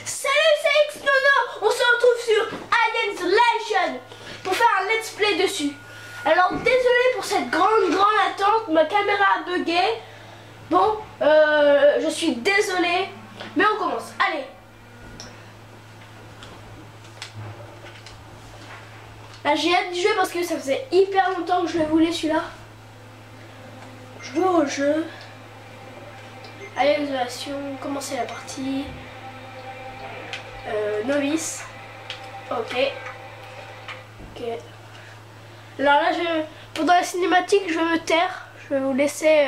Salut, c'est Xnono. On se retrouve sur Alien Isolation pour faire un let's play dessus. Alors désolé pour cette grande attente, ma caméra a bugué. Bon, je suis désolé, mais on commence. Allez. Là j'ai hâte d'y jouer parce que ça faisait hyper longtemps que je le voulais celui-là. Jouer au jeu. Allez, isolation, commencer la partie. Novice. Ok. Ok. Alors là, pendant la cinématique, je vais me taire. Je vais vous laisser.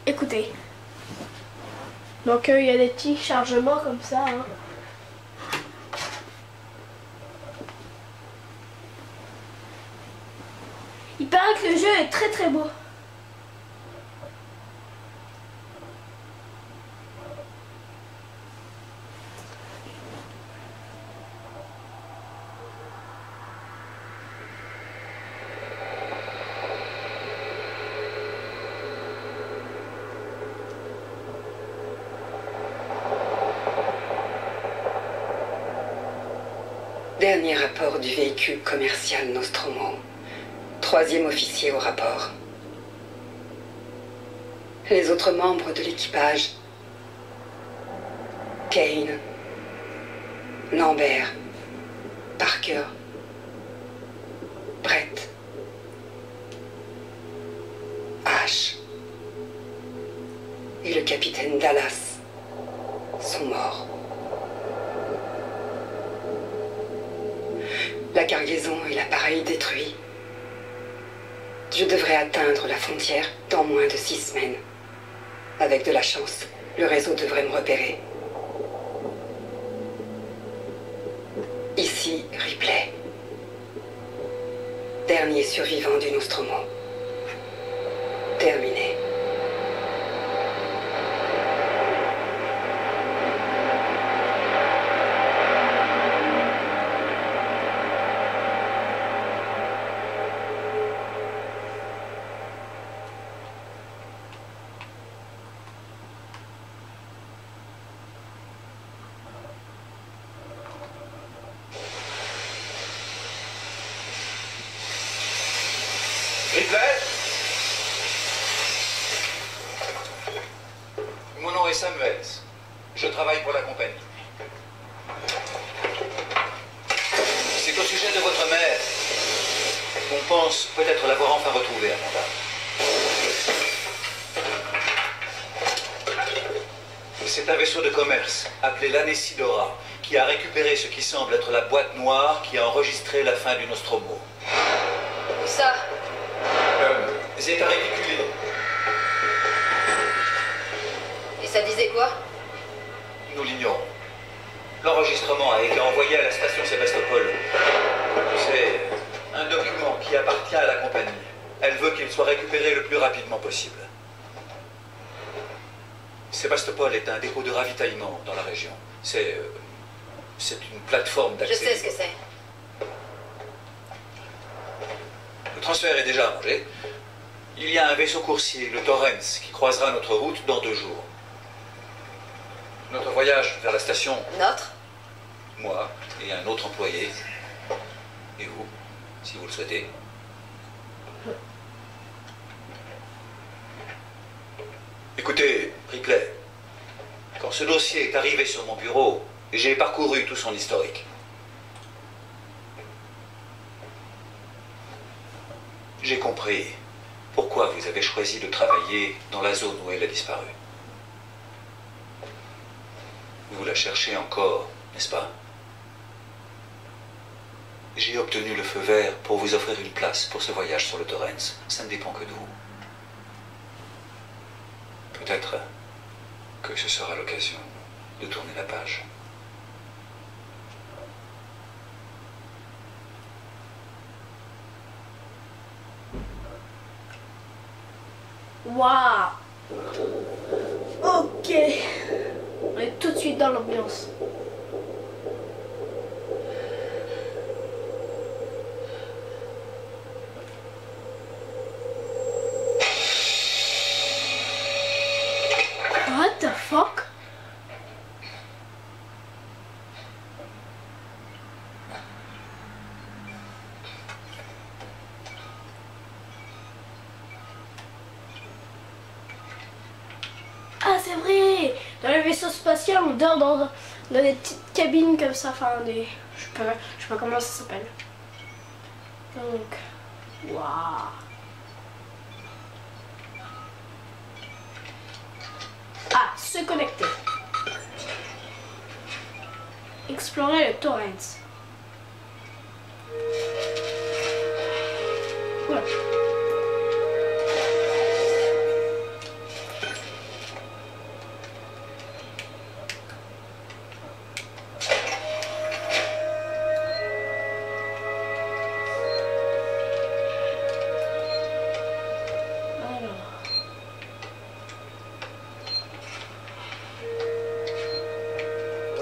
Écouter. Donc il y a des petits chargements comme ça. Hein. Il paraît que le jeu est très beau. Dernier rapport du véhicule commercial Nostromo. 3e officier au rapport. Les autres membres de l'équipage. Kane, Lambert, Parker, Brett, Ash et le capitaine Dallas sont morts. La cargaison et l'appareil détruits. Je devrais atteindre la frontière dans moins de 6 semaines. Avec de la chance, le réseau devrait me repérer. Ici, Ripley. Dernier survivant du Nostromo. Terminé. Ripley ? Mon nom est Samuels. Je travaille pour la compagnie. C'est au sujet de votre mère qu'on pense peut-être l'avoir enfin retrouvée à Montana. C'est un vaisseau de commerce appelé l'Anesidora qui a récupéré ce qui semble être la boîte noire qui a enregistré la fin du Nostromo. Où ça? C'est à réticuler. Et ça disait quoi? Nous l'ignorons. L'enregistrement a été envoyé à la station Sébastopol. C'est un document qui appartient à la compagnie. Elle veut qu'il soit récupéré le plus rapidement possible. Sébastopol est un dépôt de ravitaillement dans la région. C'est une plateforme d'accès. Je sais ce que c'est. Le transfert est déjà arrangé. Il y a un vaisseau coursier, le Torrens, qui croisera notre route dans 2 jours. Notre voyage vers la station... Notre? Moi et un autre employé. Et vous, si vous le souhaitez. Écoutez, Ripley, quand ce dossier est arrivé sur mon bureau, j'ai parcouru tout son historique. J'ai compris pourquoi vous avez choisi de travailler dans la zone où elle a disparu. Vous la cherchez encore, n'est-ce pas? J'ai obtenu le feu vert pour vous offrir une place pour ce voyage sur le Torrens. Ça ne dépend que de vous. Peut-être que ce sera l'occasion de tourner la page. Waouh. Ok. On est tout de suite dans l'ambiance. What the fuck? Ah c'est vrai! Dans les vaisseaux spatiaux on dort dans des petites cabines comme ça, enfin des... Je sais pas comment ça s'appelle. Donc... Waouh! Ah, se connecter. Explorer le torrent. Voilà.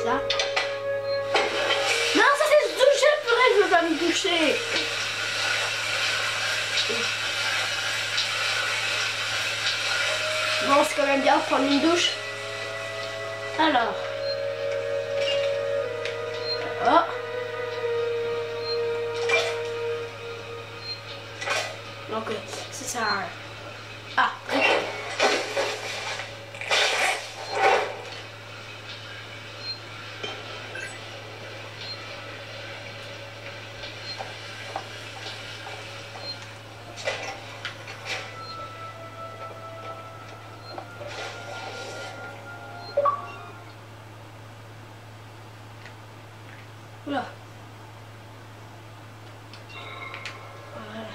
Ça. Non, ça c'est se doucher, purée, je veux pas me doucher. Bon, c'est quand même bien de prendre une douche. Alors. Oh. Donc, c'est ça. Ah, ok. Oula. Voilà.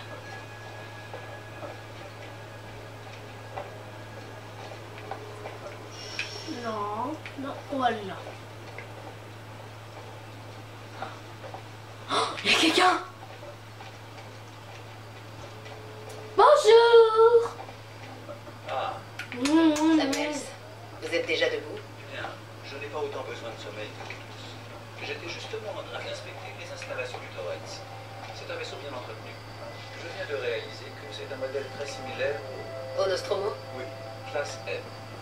Non, non, voilà. Oh, il y a quelqu'un. Bonjour. Ah, Samuels, vous êtes déjà debout? bien. Je n'ai pas autant besoin de sommeil que vous tous. J'étais justement en train d'inspecter les installations du Torrens. C'est un vaisseau bien entretenu. Je viens de réaliser que c'est un modèle très similaire au... Au Nostromo? Oui, classe M.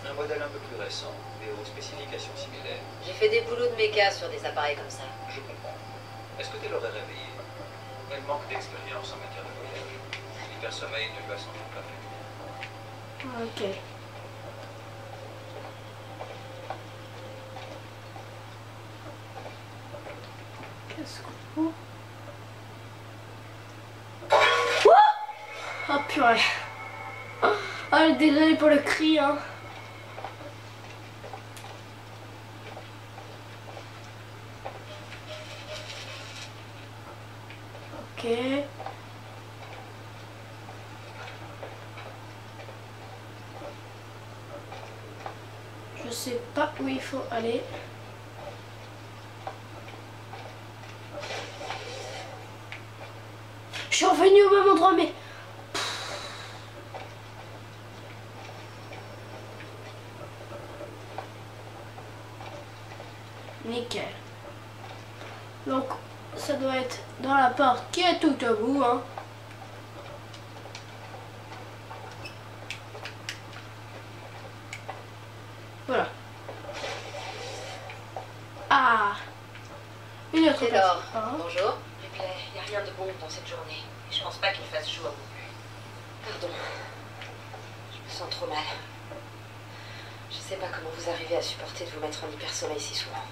Un modèle un peu plus récent et aux spécifications similaires. J'ai fait des boulots de méca sur des appareils comme ça. Je comprends. Est-ce que tu l'aurais réveillée? Elle manque d'expérience en matière de voyage. L'hypersommeil ne lui a sans doute pas fait. Ok. Qu'est-ce qu'on... Oh purée. Ah, désolé pour le cri, hein. Ok. Je sais pas où il faut aller. Je suis revenu au même endroit, mais... Nickel. Donc, ça doit être dans la porte qui est tout au bout, hein. Voilà. Ah, une autre Taylor, place. Ah. bonjour. Ripley, il n'y a rien de bon dans cette journée. Et je pense pas qu'il fasse jour. Pardon. Je me sens trop mal. Je sais pas comment vous arrivez à supporter de vous mettre en hypersommeil si souvent.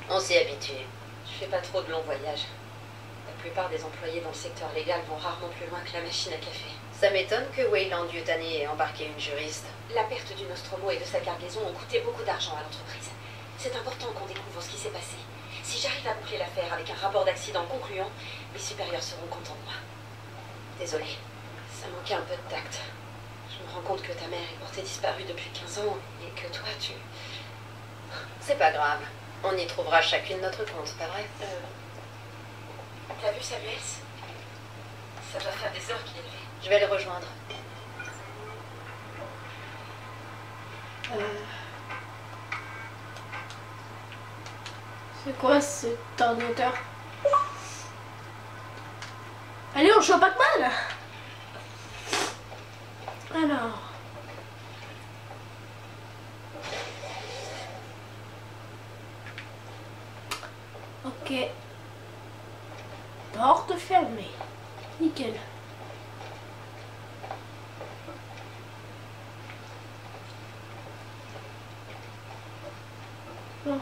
On s'y habitue. Je fais pas trop de longs voyages. La plupart des employés dans le secteur légal vont rarement plus loin que la machine à café. Ça m'étonne que Weyland Yutani ait embarqué une juriste. La perte du Nostromo et de sa cargaison ont coûté beaucoup d'argent à l'entreprise. C'est important qu'on découvre ce qui s'est passé. Si j'arrive à boucler l'affaire avec un rapport d'accident concluant, mes supérieurs seront contents de moi. Désolée, ça manquait un peu de tact. Je me rends compte que ta mère est portée disparue depuis 15 ans et que toi, tu... C'est pas grave. On y trouvera chacune notre compte, pas vrai? T'as vu Samuels? Ça doit faire des heures qu'il est levé. Je vais le rejoindre. C'est quoi cet ordinateur? Allez, on joue à Pac-Man. Alors. Ok. Porte fermée. Nickel. Bon.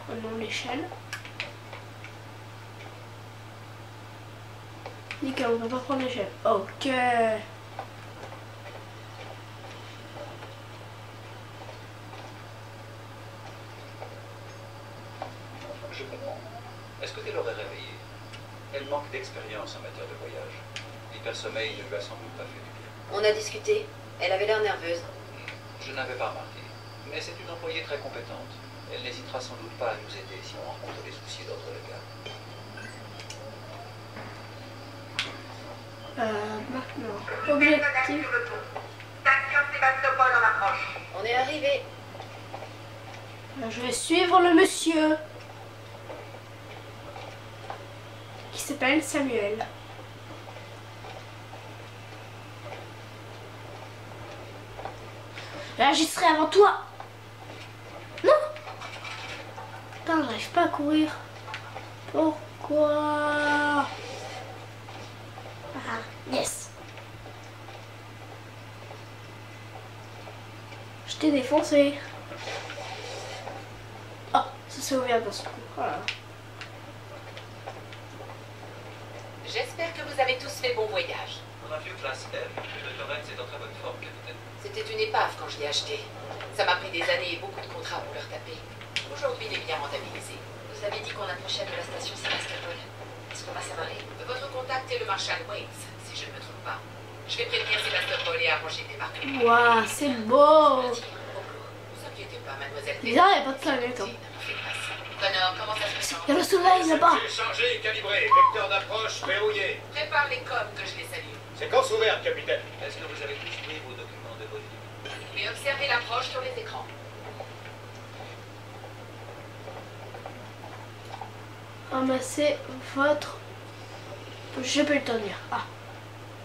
Prenons l'échelle. Nickel, on va pas prendre l'échelle. Ok. Je comprends. Est-ce que tu l'aurais réveillée? Elle manque d'expérience en matière de voyage. L'hypersommeil ne lui a sans doute pas fait du bien. On a discuté. Elle avait l'air nerveuse. Je n'avais pas remarqué. Mais c'est une employée très compétente. Elle n'hésitera sans doute pas à nous aider si on rencontre des soucis d'ordre légal. Maintenant, objectif. Station Sébastopol en approche. On est arrivé. Je vais suivre le monsieur qui s'appelle Samuel. J'enregistrerai avant toi. Non. Putain, j'arrive pas à courir. Pourquoi? Ah, yes. Je t'ai défoncé. Oh, ça s'est ouvert dans ce coup. Voilà. J'espère que vous avez tous fait bon voyage. Pour un vieux classe F, le Torrens est en très bonne forme, capitaine. C'était une épave quand je l'ai acheté. Ça m'a pris des années et beaucoup de contrats pour le retaper. Aujourd'hui, il est bien rentabilisé. Vous avez dit qu'on approchait de la station Sébastopol. Est-ce qu'on va s'amarrer? Votre contact est le marshal Waits, si je ne me trompe pas. Je vais prévenir Sébastopol et arranger le débarquement. Waouh, c'est beau. Ne vous inquiétez pas, mademoiselle. Bizarre, il n'y a pas de planète. Hein. Connor, comment ça se passe? Il y a le soleil là-bas. C'est chargé et calibré. Vecteur d'approche verrouillé. Prépare les coms que je les salue. Séquence ouverte, capitaine. Est-ce que vous avez tous pris vos documents de vol? Et observez l'approche sur les écrans. Ramassez votre... Je peux le tenir. Ah.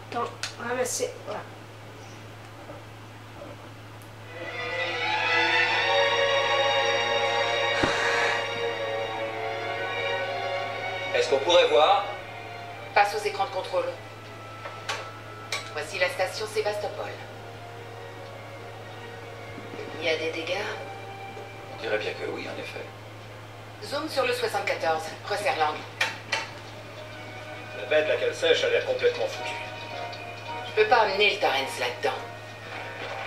Attends, ramassez. Voilà. Est-ce qu'on pourrait voir? Passe aux écrans de contrôle. Voici la station Sébastopol. Il y a des dégâts? On dirait bien que oui, en effet. Zoom sur le 74. Resserre l'angle. La bête, la cale sèche, a l'air complètement foutue. Je peux pas amener le Torrens là-dedans.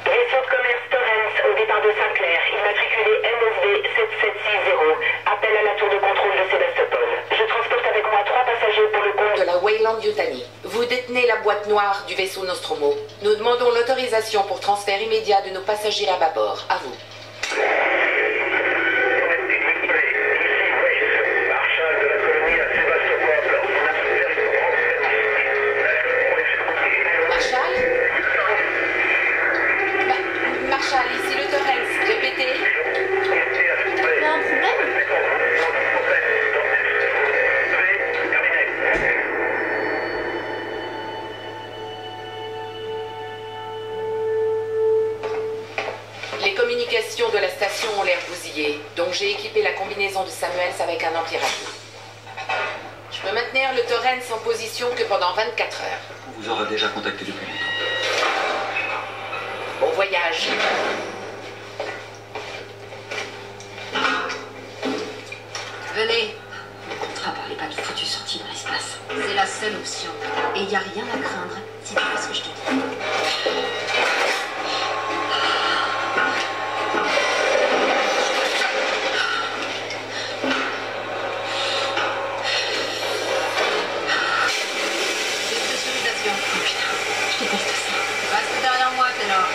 Vaisseau de commerce Torrens au départ de Saint-Clair, immatriculé NSB 7760. Appel à la tour de contrôle de Sébastopol. Je transporte avec moi 3 passagers pour le compte De la Weyland Yutani. Vous détenez la boîte noire du vaisseau Nostromo. Nous demandons l'autorisation pour transfert immédiat de nos passagers à bâbord. À vous. Marshal de la colonie à Sébastopol. On a souffert une grande Marshal? Marshal, ici le Torrens. Répétez. Il y a un problème? Les communications de la station ont l'air bousillées, donc j'ai équipé la combinaison de Samuels avec un anti-radio. Je peux maintenir le Torrens en position que pendant 24 heures. On vous aura déjà contacté depuis longtemps. Bon voyage. Venez. Ne parlez pas de foutu sortie dans l'espace. C'est la seule option. Et il n'y a rien à craindre si tu fais ce que je te dis. Dépressurisation. Oh putain, je déteste ça. Reste derrière moi, Taylor.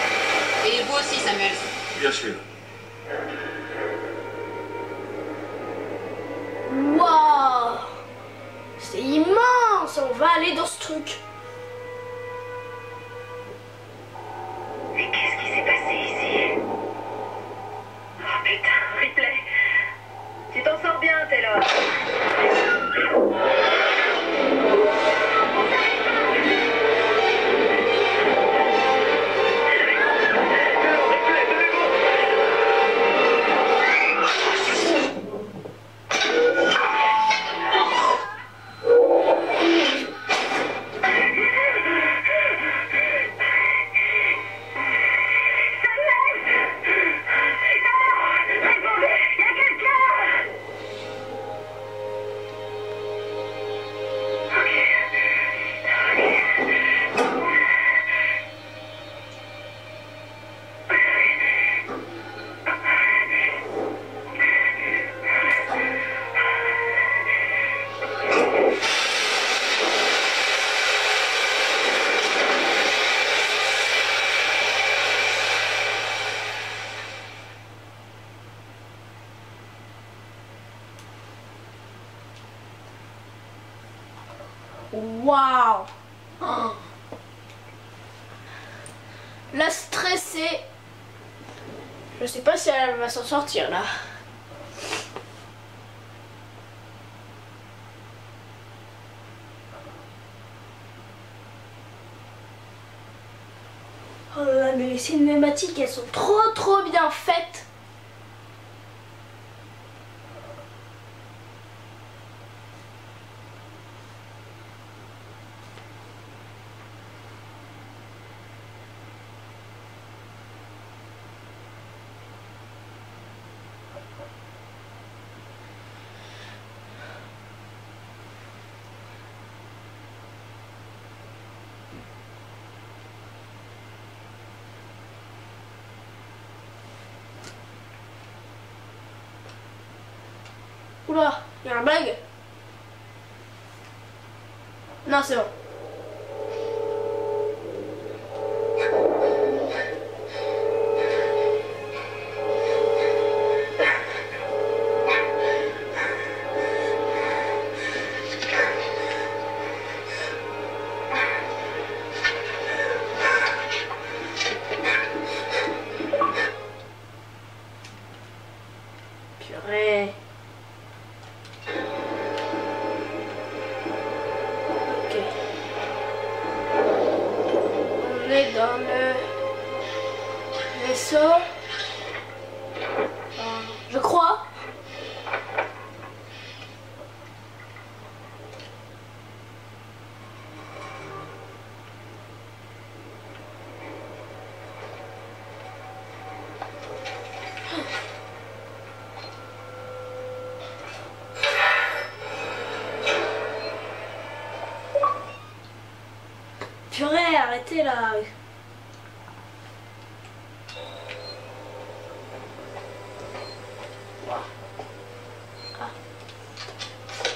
Et vous aussi, Samuel. Bien sûr. Waouh! C'est immense! On va aller dans ce truc. Mais qu'est-ce qui s'est passé ici? Oh putain, Ripley. Tu t'en sors bien, Taylor. Waouh. Oh. La stressée. Je sais pas si elle va s'en sortir là. Oh là là, mais les cinématiques, elles sont trop bien faites. Oula, il y a un bug. Non, c'est bon. Purée. Dans le vaisseau, je crois. Purée, arrêtez là.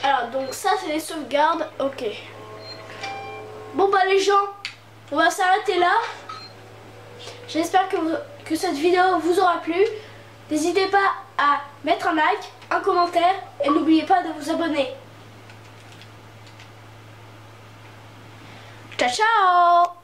Alors donc ça c'est les sauvegardes, ok. Bon bah les gens, on va s'arrêter là. J'espère que cette vidéo vous aura plu. N'hésitez pas à mettre un like, un commentaire et n'oubliez pas de vous abonner. Ciao ciao.